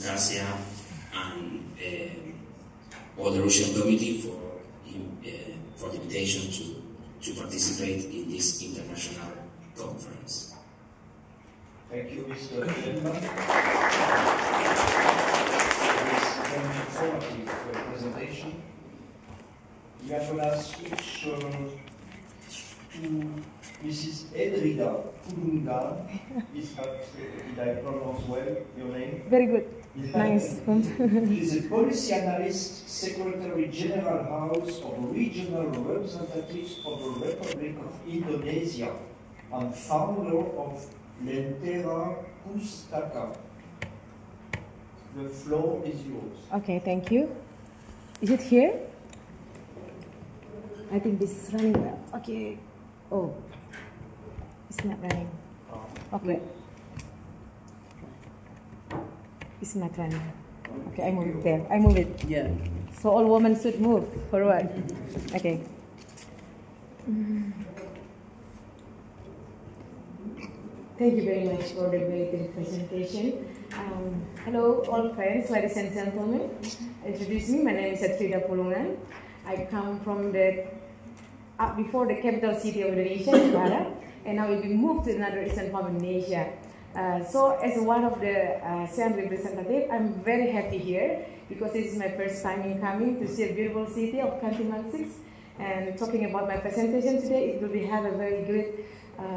Garcia and all the Russian committee for the invitation to participate in this international conference. Thank you, Mr. Feldman. This very informative presentation. We are going to switch to Mrs. Edrida Kulungan. Did I pronounce well your name? Very good. Nice. She is a policy analyst, Secretary General House of Regional Representatives of the Republic of Indonesia, and founder of Lentera Pustaka. The floor is yours. Okay, thank you. Is it here? I think this is running well. Okay. Oh, it's not running. Okay. It's not running. Okay, I move it there. I move it. Yeah. So all women should move forward. Okay. Thank you very much for the very good presentation. Hello, all friends, ladies and gentlemen. Introduce me. My name is Edrida Kulungan. I come from before the capital city of Indonesia, Jakarta, and I will be moved to another eastern part of Indonesia. So as one of the SEAN representative, I'm very happy here because this is my first time in coming to see a beautiful city of Kantiman 6. And talking about my presentation today, it will have a very good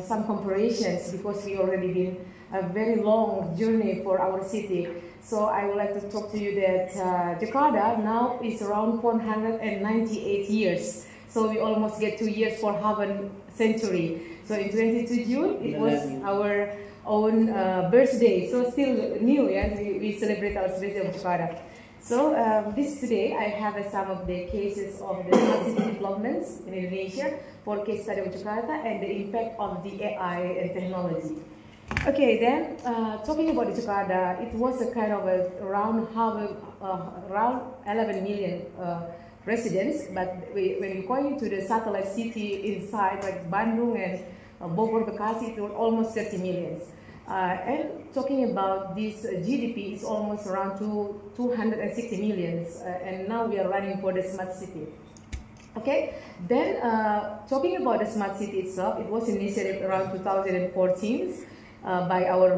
some comparisons because we already been a very long journey for our city. So I would like to talk to you that Jakarta now is around 498 years. So we almost get 2 years for half a century. So in 22 June, it was our own birthday. So still new, yeah, we celebrate our birthday of Jakarta. So today I have some of the cases of the city developments in Indonesia for case study of Jakarta and the impact of the AI and technology. Okay, then talking about Jakarta, it was a kind of around 11 million residents, but when we go into the satellite city inside like Bandung and Bogor, Bekasi, it was almost 30 million. And talking about this GDP is almost around 260 million, and now we are running for the smart city. Okay, then talking about the smart city itself, it was initiated around 2014 by our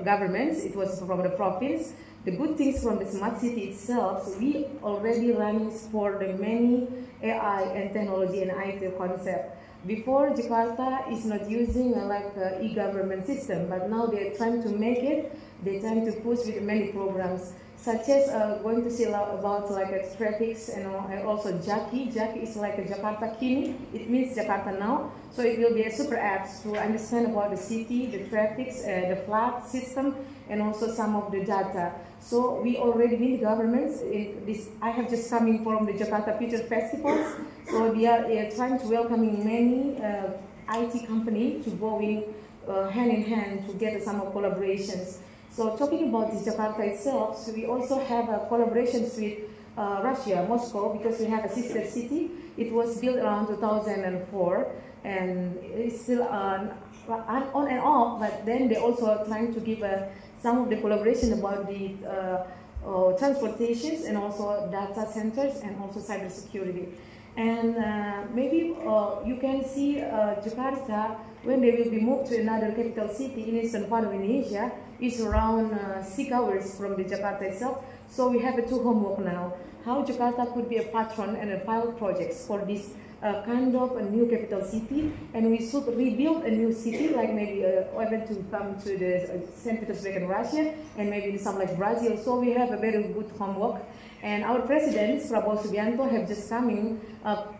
governments. It was from the province. The good things from the smart city itself, so we already running for the many AI and technology and IT concept. Before, Jakarta is not using e-government system, but now they're trying to make it. They're trying to push with many programs, such as going to see about traffic and also Jaki. Jaki is like a Jakarta Kini. It means Jakarta now. So it will be a super app to understand about the city, the traffic, the flat system, and also some of the data. So we already need governments. I have just come in from the Jakarta Future Festivals. So we are trying to welcoming many IT companies to go in hand in hand to get some of collaborations. So talking about this Jakarta itself, so we also have a collaborations with Russia, Moscow, because we have a sister city. It was built around 2004, and it's still on and off. But then they also trying to give some of the collaboration about the transportations and also data centers and also cybersecurity. And maybe you can see Jakarta, when they will be moved to another capital city in eastern part of Indonesia, is around 6 hours from the Jakarta itself. So we have two homework now. How Jakarta could be a patron and a pilot projects for this kind of a new capital city, and we should rebuild a new city, like maybe even to come to the St. Petersburg in Russia, and maybe some like Brazil. So we have a very good homework. And our president, Prabowo Subianto, have just come in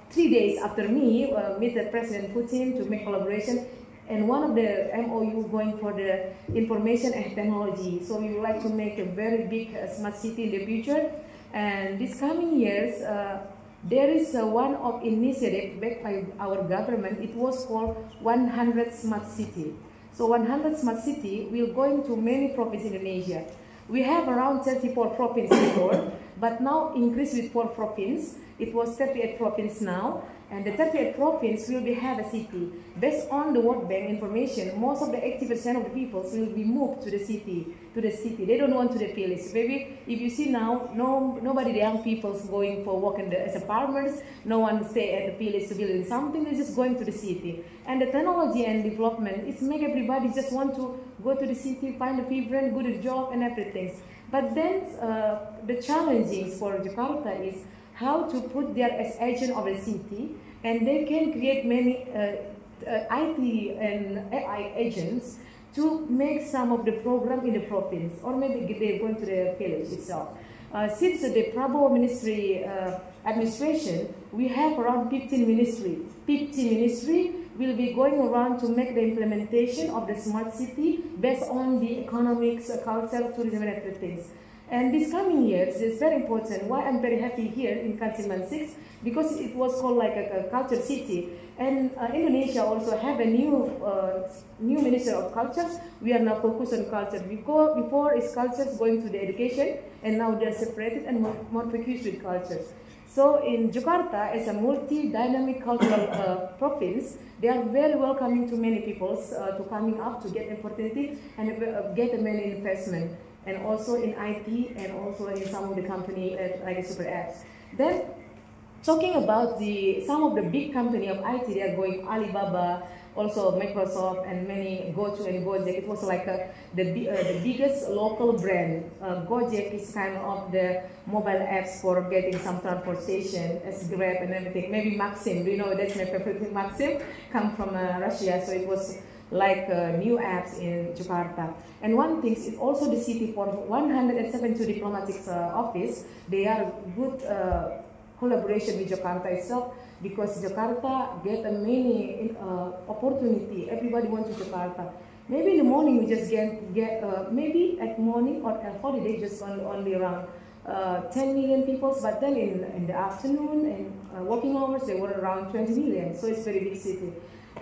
3 days after me, meet the President Putin to make collaboration. And one of the MOU going for the information and technology. So we would like to make a very big smart city in the future. And this coming years, there is one of initiative backed by our government. It was called 100 Smart City. So 100 Smart City will go into many provinces in Indonesia. We have around 34 provinces before, but now increased with 4 provinces. It was 38 provinces now, and the 38 province will have a city. Based on the World Bank information, most of the 80% of the people will be moved to the city. They don't want to the village. Maybe if you see now, nobody, the young people, is going for work as a farmers. No one stay at the village to build something. They're just going to the city. And the technology and development, it's make everybody just want to go to the city, find a people, go to the job and everything. But then the challenges for Jakarta is how to put there as agent of the city, and they can create many IT and AI agents to make some of the program in the province, or maybe they're going to the village itself. Since the Prabowo Ministry administration, we have around 15 ministry. 15 ministry will be going around to make the implementation of the smart city based on the economics, culture, tourism, and everything. And this coming years is very important. Why I'm very happy here in Kantiman 6, because it was called like a culture city. And Indonesia also have a new Minister of Culture. We are now focused on culture. Before is culture going to the education, and now they're separated and more focused with culture. So in Jakarta, as a multi-dynamic cultural province, they are very welcoming to many people to coming up to get opportunity and get many investment. And also in IT, and also in some of the company like super apps. Then, talking about some of the big company of IT, they are going Alibaba, also Microsoft, and many GoTo and Gojek. It was like the biggest local brand. Gojek is kind of the mobile apps for getting some transportation, as Grab and everything. Maybe Maxim, you know, that's my favorite thing. Maxim come from Russia, so it was like new apps in Jakarta. And one thing is also the city for 172 diplomatic office, they are good collaboration with Jakarta itself, because Jakarta get a many opportunity. Everybody wants to Jakarta. Maybe in the morning we just get maybe at morning or at holiday just only around 10 million people, but then in the afternoon and working hours they were around 20 million. So it's very big city.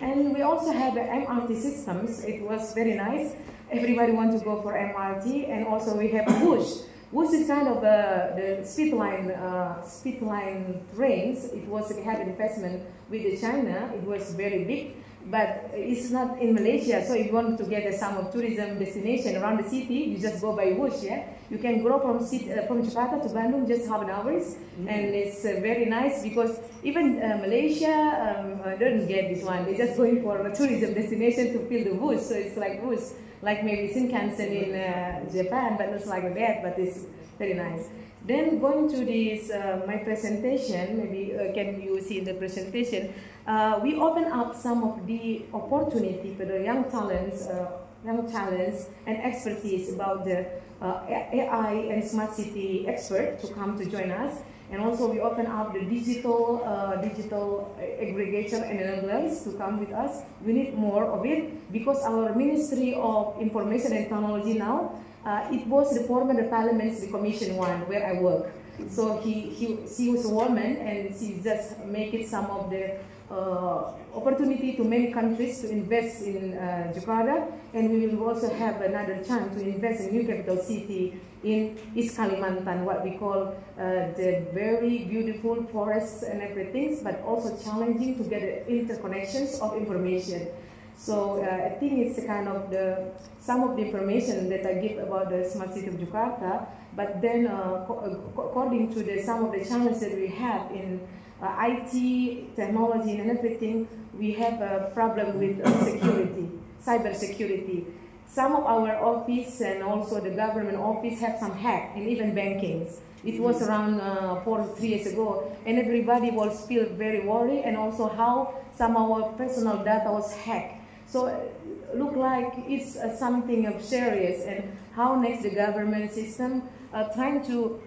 And we also have the MRT systems. It was very nice. Everybody wants to go for MRT, and also we have WUSH. WUSH is kind of the speed line trains. It was had investment with China. It was very big, but it's not in Malaysia. So if you want to get some of tourism destination around the city, you just go by WUSH. Yeah, you can go from Jakarta to Bandung just half an hour, and it's very nice because even Malaysia don't get this one. They're just going for a tourism destination to feel the WUSH. So it's like WUSH, like maybe Shinkansen in Japan, but not like that. But it's very nice. Then going to this my presentation, maybe can you see the presentation? We open up some of the opportunity for the young talents and expertise about the AI and smart city expert to come to join us. And also we open up the digital aggregator and enablers to come with us. We need more of it because our Ministry of Information and Technology now, it was the former Parliament's the Commission one where I work. So she was a woman, and she just make it some of the opportunity to many countries to invest in Jakarta, and we will also have another chance to invest in new capital city in East Kalimantan, what we call the very beautiful forests and everything, but also challenging to get interconnections of information. So I think it's kind of some of the information that I give about the smart city of Jakarta, but then according to some of the challenges that we have in IT, technology and everything, we have a problem with security, cyber security. Some of our office and also the government office have some hack, and even banking. It was around 3 years ago, and everybody was feel very worried, and also how some of our personal data was hacked. So look like it's something of serious, and how next the government system trying to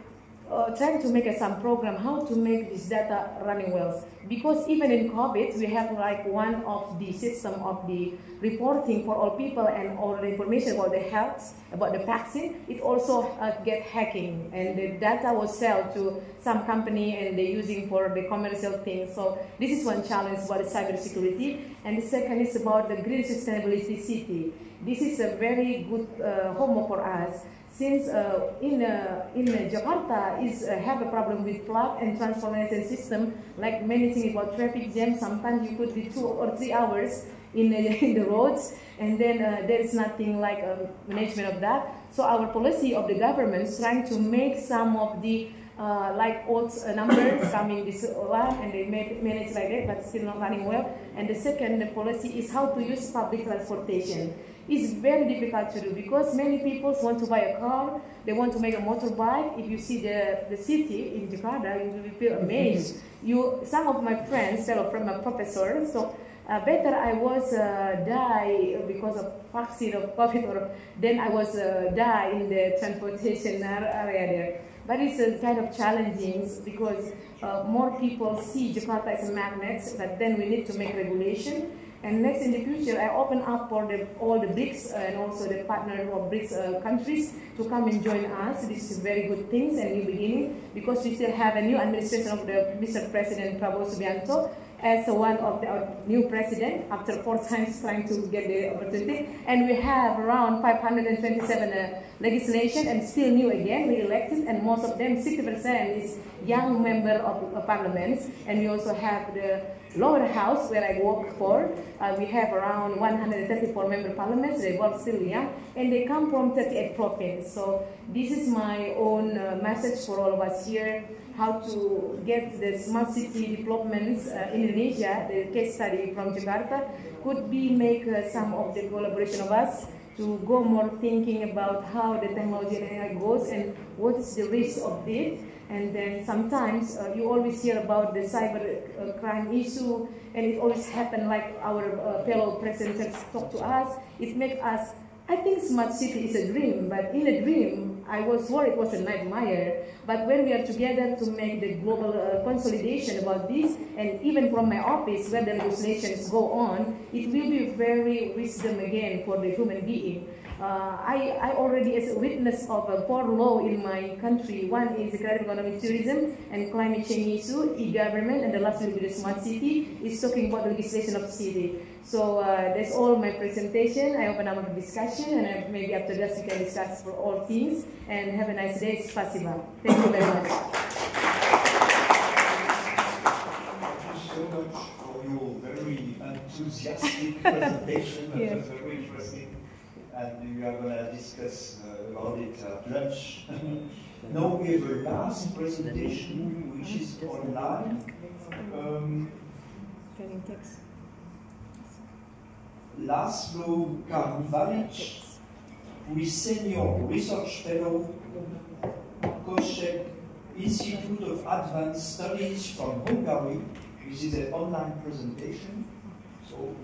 make some program how to make this data running well. Because even in COVID, we have like one of the system of the reporting for all people and all the information about the health, about the vaccine. It also get hacking, and the data was sold to some company and they're using for the commercial things. So this is one challenge about the cybersecurity. And the second is about the green sustainability city. This is a very good homework for us. since in Jakarta have a problem with flood and transportation system, like many things about traffic jam. Sometimes you could be 2 or 3 hours in the roads, and then there is nothing like management of that. So our policy of the government is trying to make some of the like old numbers coming this one, and they manage like that, but still not running well. And the second policy is how to use public transportation. It's very difficult to do because many people want to buy a car, they want to make a motorbike. If you see the city in Jakarta, you will feel amazed. Some of my friends, from a professor, so better I was die because of vaccine of COVID, or then I was die in the transportation area there. But it's kind of challenging because more people see Jakarta as a magnet, but then we need to make regulation. And next in the future, I open up for all the BRICS and also the partner of BRICS countries to come and join us. This is very good things and new beginning because we still have a new administration of Mr. President Prabowo Subianto as one of our new president after 4 times trying to get the opportunity. And we have around 527 legislation and still new again, we elected, and most of them, 60% is young member of parliaments. And we also have the lower house where I work for. We have around 134 member parliaments. They work still young, and they come from 38 provinces. So this is my own message for all of us here, how to get the smart city developments in Indonesia. The case study from Jakarta could be make some of the collaboration of us to go more thinking about how the technology and AI goes and what is the risk of it. And then sometimes you always hear about the cyber crime issue, and it always happen like our fellow presenters talk to us. It makes us, I think smart city is a dream, but in a dream, I was worried it was a nightmare. But when we are together to make the global consolidation about this, and even from my office where the legislations go on, it will be very wisdom again for the human being. I already as a witness of 4 laws in my country. One is the creative economic tourism and climate change issue, e-government, and the last will be the smart city. Is talking about the legislation of the city. So that's all my presentation. I open up a discussion, and maybe after that we can discuss for all things. And have a nice day. Spasiba. Thank you very much. Thank you so much for your very enthusiastic presentation. That was very interesting. And we are going to discuss about it at lunch. Now we have a last presentation, which is online. Laszlo Karvalic, who is Senior Research Fellow, Kossuth Institute of Advanced Studies from Hungary. This is an online presentation. So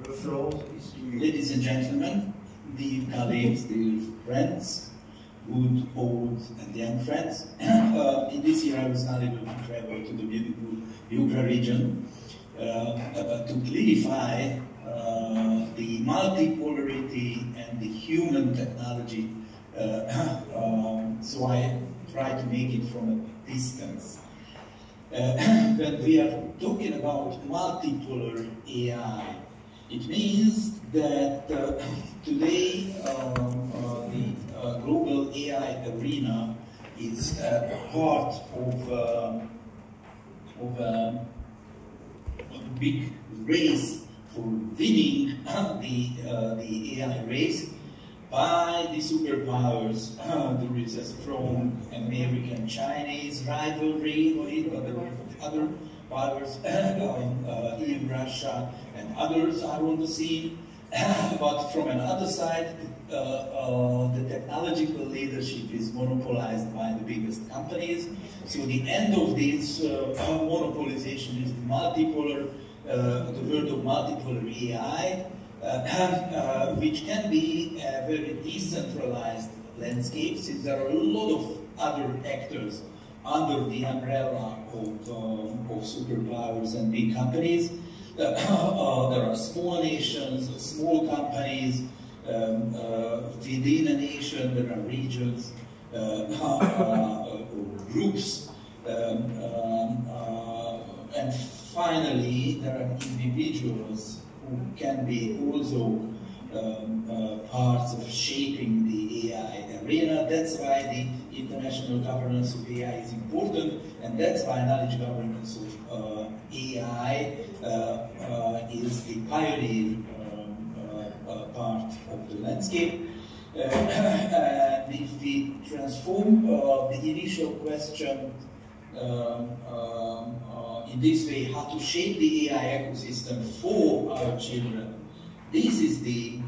the floor is to you. Ladies and gentlemen, dear colleagues, dear friends, good, old, and young friends. In this year I was not able to travel to the beautiful Yucra region to clarify the multipolarity and the human technology. So I try to make it from a distance. When we are talking about multipolar AI, it means that today the global AI arena is part of a big race for winning the AI race by the superpowers. There is a strong American-Chinese rivalry, but there are other powers, even Russia and others are on the scene. But from another side, the technological leadership is monopolized by the biggest companies. So the end of this monopolization is the multipolar, the world of multipolar AI, which can be a very decentralized landscape, since there are a lot of other actors under the umbrella of superpowers and big companies. There are small nations, small companies, within a nation there are regions, groups, and finally there are individuals who can be also parts of shaping the AI arena. That's why the international governance of AI is important, and that's why knowledge governance of AI is the pioneer part of the landscape. And if we transform the initial question in this way, how to shape the AI ecosystem for our children, this is the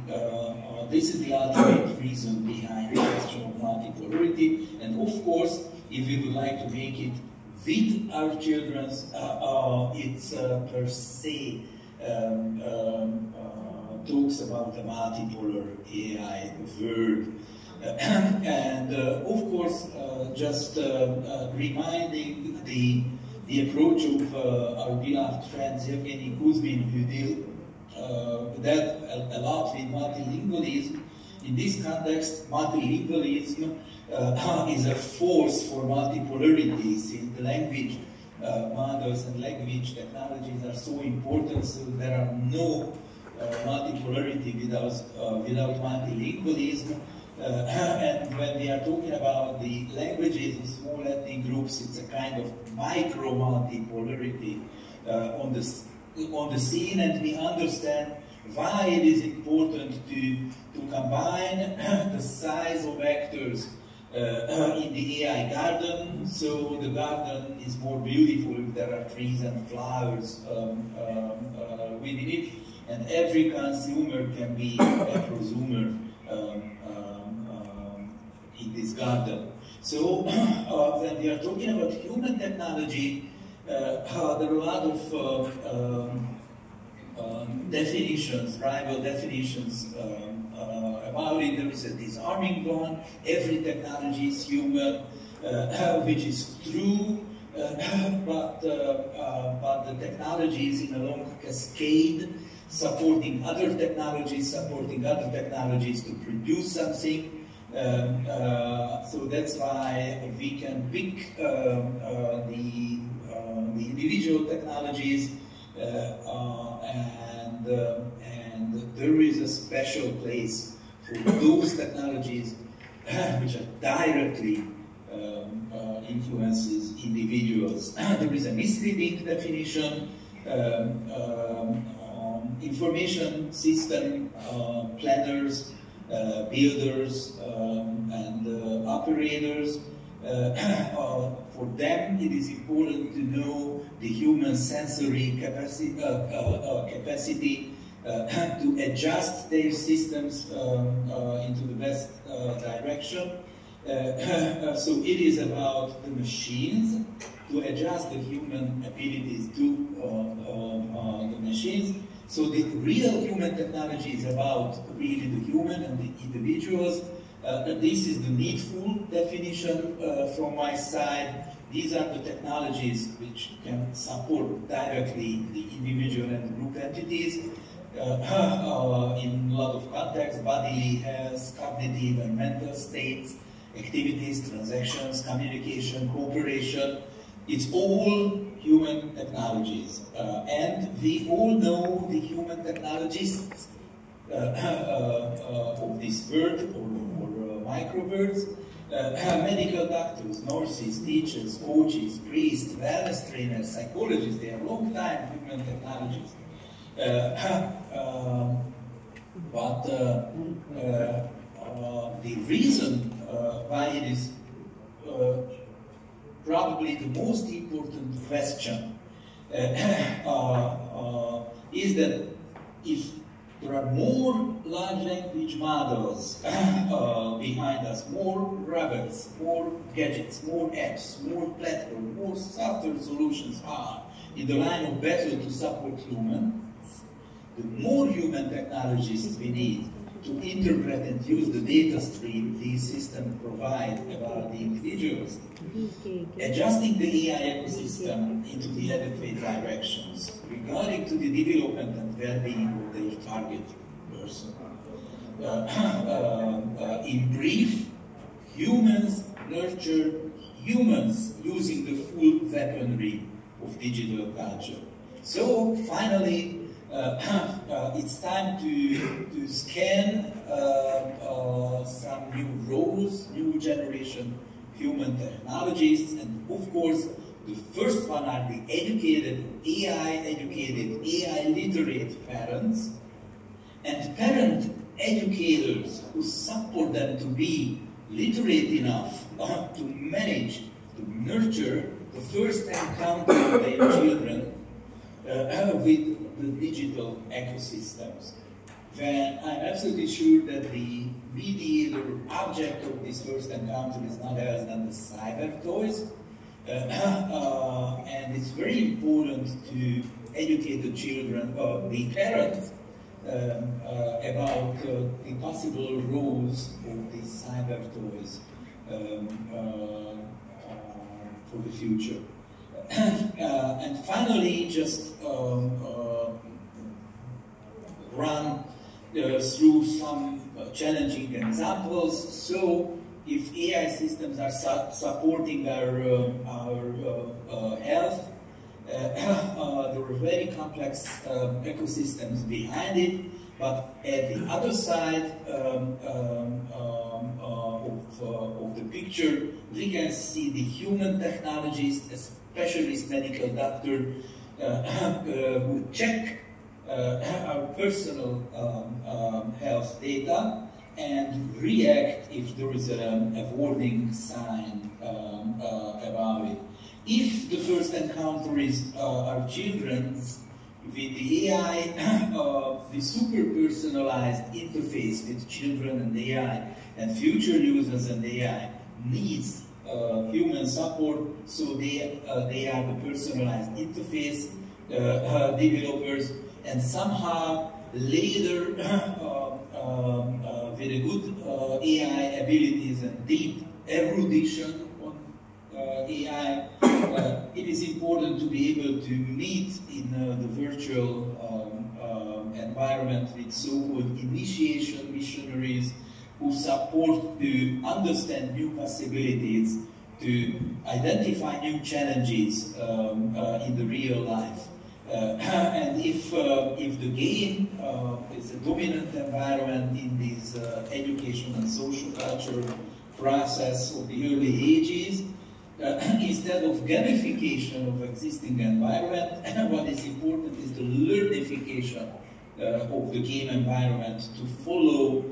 ultimate reason behind the question of multipolarity. And of course, if we would like to make it with our children, it's per se talks about the multipolar AI world. And of course, just reminding the approach of our beloved friend Evgeny Kuzmin, who dealt that a lot with multilingualism. In this context, multilingualism is a force for multipolarity, since the language models and language technologies are so important, so there are no multipolarity without multilingualism. And when we are talking about the languages of small ethnic groups, it's a kind of micro multipolarity on the scene, and we understand why it is important to combine the size of actors in the AI garden, so the garden is more beautiful if there are trees and flowers within it, and every consumer can be a prosumer in this garden. So when we are talking about human technology, there are a lot of definitions, rival definitions about it. There is a disarming one: every technology is human, which is true, but the technology is in a long cascade, supporting other technologies to produce something. So that's why we can pick the individual technologies, and there is a special place for those technologies which are directly influences individuals. There is a misleading definition: information system planners, builders, and operators. For them, it is important to know the human sensory capacity to adjust their systems into the best direction. So it is about the machines to adjust the human abilities to the machines. So the real human technology is about really the human and the individuals. This is the needful definition from my side. These are the technologies which can support directly the individual and group entities in a lot of contexts: bodily health, cognitive and mental states, activities, transactions, communication, cooperation. It's all human technologies. And we all know the human technologists of this world, or micro-worlds. Medical doctors, nurses, teachers, coaches, priests, wellness trainers, psychologists, they are long-time human technologies. But the reason why it is probably the most important question is that if there are more large language models behind us, more robots, more gadgets, more apps, more platforms, more software solutions are in the line of battle to support humans, the more human technologists we need to interpret and use the data stream these systems provide about the individuals, adjusting the AI ecosystem into the adequate directions regarding to the development and well-being of their target person. In brief, humans nurture humans using the full weaponry of digital culture. So finally, it's time to scan some new roles, new generation human technologies, and of course, the first one are the AI-educated, AI-literate parents, and parent educators who support them to be literate enough to manage, to nurture the first encounter of their children with the digital ecosystems. When I'm absolutely sure that the mediator object of this first encounter is not else than the cyber toys, and it's very important to educate the children, the parents, about the possible roles of these cyber toys for the future. And finally, just run through some challenging examples. So, if AI systems are supporting our health, there are very complex ecosystems behind it, but at the other side of the picture, we can see the human technologists, a specialist medical doctor who check our personal health data and react if there is a warning sign about it. If the first encounter is our children's, with the AI, the super personalized interface with children and AI and future users and AI needs human support, so they are the personalized interface developers, and somehow later with a good AI abilities and deep erudition on AI, it is important to be able to meet in the virtual environment with so-called initiation missionaries who support to understand new possibilities, to identify new challenges in the real life. And if the game is a dominant environment in this education and social culture process of the early ages, instead of gamification of existing environment, what is important is the learnification of the game environment to follow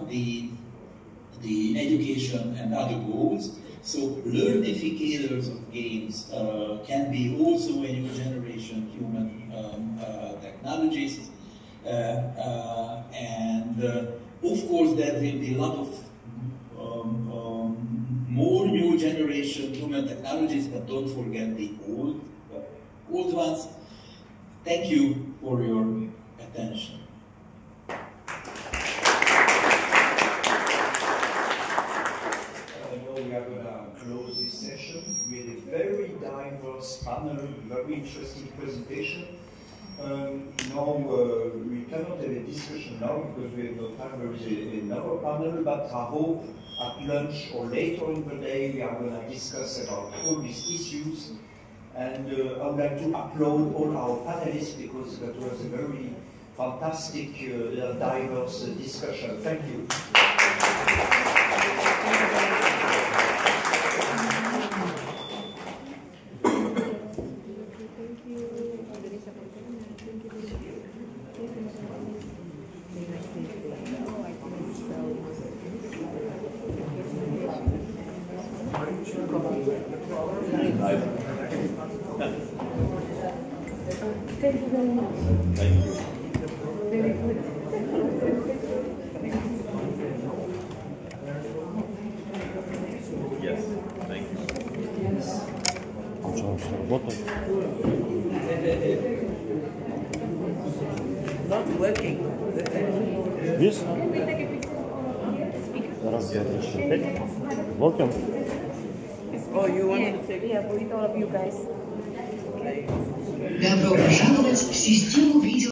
the education and other goals. So learnificators of games can be also a new generation human technologists, and of course there will be a lot of more new generation human technologies, but don't forget the old ones. Thank you for your attention. We are going to close this session with a very diverse panel, very interesting presentation. Now we cannot have a discussion now because we have no time. There is another panel, but I hope at lunch or later in the day we are going to discuss about all these issues. And I would like to applaud all our panelists because that was a very fantastic, diverse discussion. Thank you. Thank you very much. Thank you. Very good. Yes, thank you. Not working. This? Can we take a picture? Раз, два, три, четыре, пять. Welcome. Oh, you want to take? Yeah, with all of you guys. Okay. Добро пожаловать в систему видео.